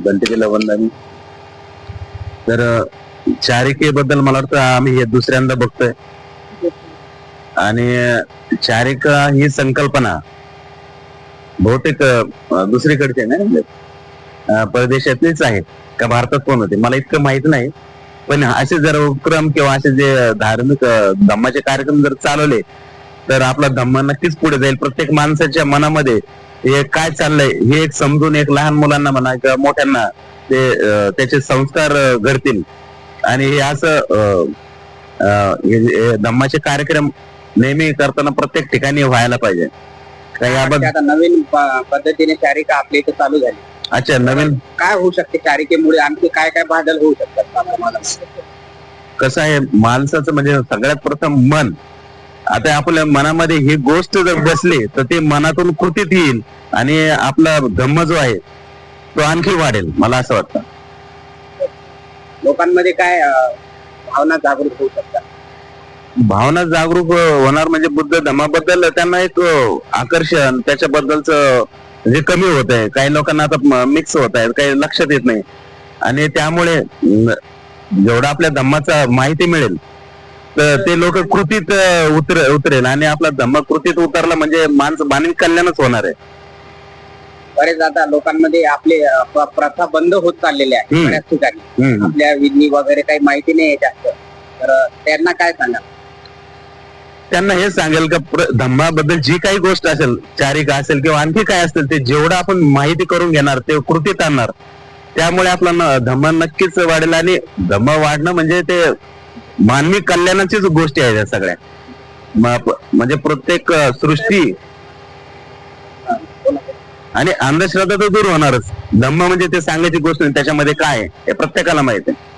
घंटिकेला वंदन. तर चारिकेबद्दल मला वाटतं आम्ही हे दुसऱ्यांदा बघतोय. आणि चारिका ही संकल्पना बहुतेक दुसरीकडचे नाही, परदेशातलीच आहे का भारतात पण होते मला इतकं माहित नाही. पण असे जर उपक्रम किंवा असे जे धार्मिक धम्माचे कार्यक्रम जर चालवले तर आपला धम्म नक्कीच पुढे जाईल. प्रत्येक माणसाच्या मनामध्ये हे काय चाललंय हे एक समजून, एक लहान मुलांना म्हणा किंवा मोठ्यांना ते त्याचे संस्कार घडतील. आणि हे असं धम्माचे कार्यक्रम नेहमी करताना प्रत्येक ठिकाणी व्हायला पाहिजे. आता नवीन पद्धतीने चारिका आपल्या इथे चालू झाली. अच्छा, नवीन काय होऊ शकते चारिकेमुळे, आणखी काय काय बदल होऊ शकतात? कसं आहे माणसाचं म्हणजे सगळ्यात प्रथम मन. आता आपल्या मनामध्ये ही गोष्ट जर बसली तर ते मनातून कृतीत येईल आणि आपला धम्म जो आहे तो आणखी वाढेल. मला असं वाटतं लोकांमध्ये काय भावना जागृत होऊ शकतात. भावना जागरूक होणार म्हणजे बुद्ध धम्माबद्दल त्यांना एक आकर्षण, त्याच्याबद्दलच म्हणजे कमी होत आहे. काही लोकांना आता मिक्स होत आहे, काही लक्षात येत नाही. आणि त्यामुळे जेवढा आपल्या धम्माचा माहिती मिळेल तर ते लोक कृतीत उतरेल आणि आपला धम्म कृतीत उतरला म्हणजे मानवी कल्याणच होणार आहे. बरेच आता लोकांमध्ये आपले प्रथा बंद होत चाललेल्या आहेत बऱ्याच ठिकाणी. आपल्या विधी वगैरे काही माहिती नाही जास्त, तर त्यांना काय सांगा? त्यांना हे सांगेल का धम्माबद्दल जी काही गोष्ट असेल, चारिका असेल किंवा आणखी काय असेल, ते जेवढं आपण माहिती करून घेणार ते कृतीत आणणार, त्यामुळे आपला धम्म नक्कीच वाढेल. आणि धम्म वाढणं म्हणजे ते मानवी कल्याणाचीच गोष्टी आहेत या सगळ्या. म्हणजे प्रत्येक सृष्टी आणि अंधश्रद्धा तर दूर होणारच. धम्म म्हणजे ते सांगायची गोष्ट त्याच्यामध्ये काय आहे हे प्रत्येकाला माहिती आहे.